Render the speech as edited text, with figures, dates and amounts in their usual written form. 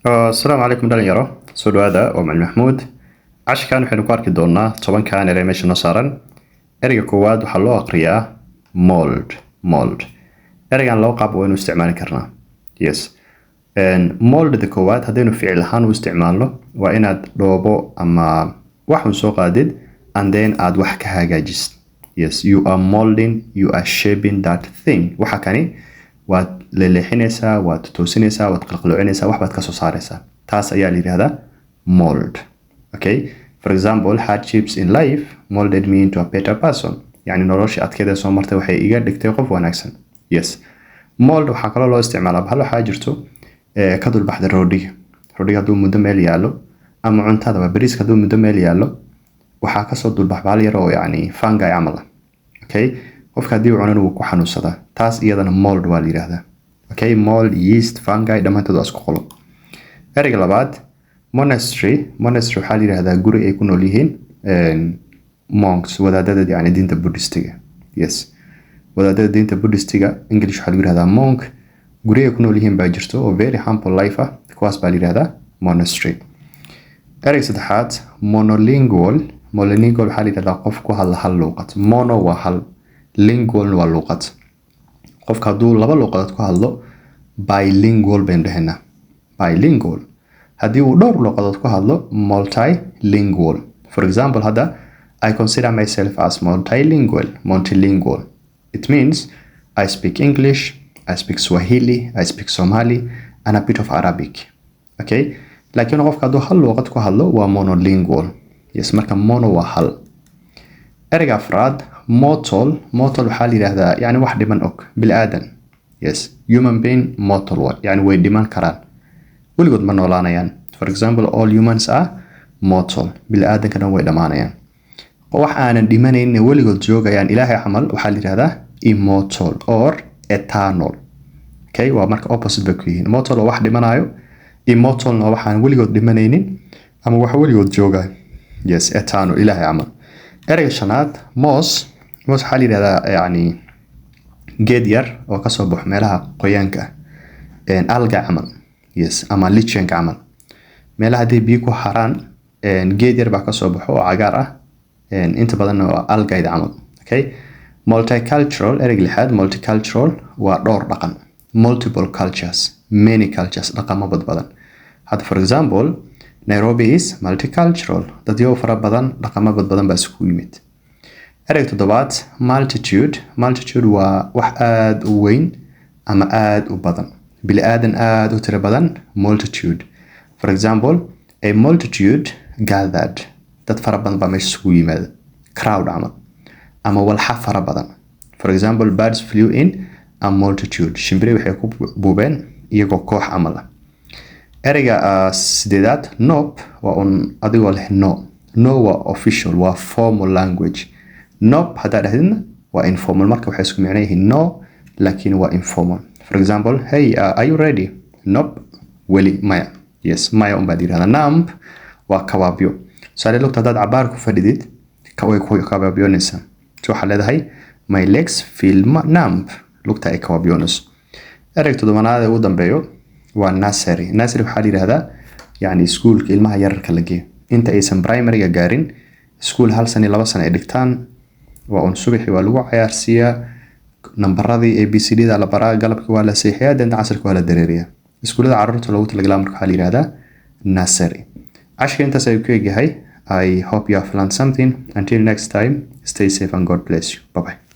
السلام عليكم dhalinyaro soo dhawaada waa macalin maxmuud cashkan waxaynu ku arki doonaa tobankan erey meesha noo saaran ereyga koowaad waxaa loo aqriyaa mold ereygan laba qaab waynu isticmaali karnaa yes moldda koowaad haddaynu ficil ahaan u isticmaalno waa inaad dhoobo ama waxun soo qaadid and then aad wax ka hagaajisid yes you are molding you are shaping that thing waxa kani waad leexinaysaa waad toosinaysaa waad qalqaloocinaysaa wax baad ka soo saaraysaa taas ayaa la yiraahdaa mold okay for example hardships in life molded me into a better person yani nolosha adkeeda soo martay waxay iga dhigtay qof wanaagsan yes mold waxa kale loo isticmaalaa hal waxa jirto ka dul baxda roodhiga hadduu muddo meel yaalo ama cuntada bariiska hadduu muddo meel yaalo waxa ka soo dul baxbaal yar oo yani fungi camal okay qofka hadii uu cuno uu ku xanuunsada taas iyadana mold waa la yiraahdaa okay mold yeast fungi dhamaantood waa isku qolo ereyga labaad monastery waxaa la yiraahdaa guri ay ku nool yihiin monks wadaadada yani diinta buddhistiga yes wadaadada diinta buddhistiga english waxaa la yiraahdaa monk guri ay ku nool yihiin baa jirto oo very humble life ah kuwaas baa la yiraahdaa monastery ereyga saddexaad monolingual waxaa la yiraahdaa qof ku hadla hal luqad mono waa hal lingual waa luqad qofka haduu laba luqadood ku hadlo bilingual baan dhahnaa bilingual hadii uu dhowr luqadood ku hadlo multilingual for example hada I consider myself as multilingual it means I speak English I speak Swahili I speak Somali and a bit of Arabic okay laakiin qofka haduu hal luqad ku hadlo waa monolingual yes marka mono waa hal ereyga afraad mortal waxaa la yiraahdaa yani wax dhiman og bil aadan yes human being mortal yani way dhiman karaan weligood ma noolaanayaan for example all humans are mortal bil aadankana way dhamaanayaan wax aanan dhimanaynin weligood joogayaan ilaahay camal waxaa la yiraahdaa immortal or eternal okay waa marka opposite bay ku yihiin mortal waa wax dhimanayo immortal waa wax aan weligood dhimanaynin ama wax weligood jooga yes eternal ilaahay camal ereyga shanaad moss waxaa la yiraahdaa yani geed yar oo ka soo baxo meelaha qoyaanka alga camal yes ama lichen camal meelaha hadii biyo ku haraan geed yar baa ka soo baxo oo cagaar ah inta badan waa algaid camal okay multicultural ereyga lixaad multicultural waa dhowr dhaqan multiple cultures many cultures dhaqamo badan had for example Nairobi is multicultural dadyo fara badan dhaqamo badan baa isku yimid ereyga toddobaad multitude waa wax aad u weyn ama aad u badan bil aadan aad u tiro badan multitude for example a multitude gathered dad fara badan baa meesha isku yimaada crowd camal ama walxa fara badan for example birds flew in a multitude shimbire waxay ku buubeen iyagoo koox camal ah ereyga sideedaad nope waa un adigoo leh no waa official waa formal language nope hadaa dhahdina waa informal marka waxay isku macno yihiin no laakiin waa informal for example hey are you ready nope weli maya yes maya un baad yiraahdaa numb waa kabaabyo saale lugta hadaad cabaar ku fadhidid way ku kabaabyoonaysaa waxaa leedahay my legs feel numb lugta ay kabaabyoonayso ereyga toddobaad ee ugu dambeeyo waa nursery waxaa la yiraahdaa yani iskuulka ilmaha yararka la geeyo inta aysan primary gaarin iskuul hal sano 2 sano ay dhigtaan waa un subaxii waa lagu ciyaarsiyaa nambaradii ABCD da la baraa galabkii waa la seexiyaa dan casarka waa la dareeriyaa iskuulada carruurta loogu talagalay marka waxaa la yiraahdaa nursery ashka intaas ay ku eegyahay I hope you have learned something until next time stay safe and God bless you bye bye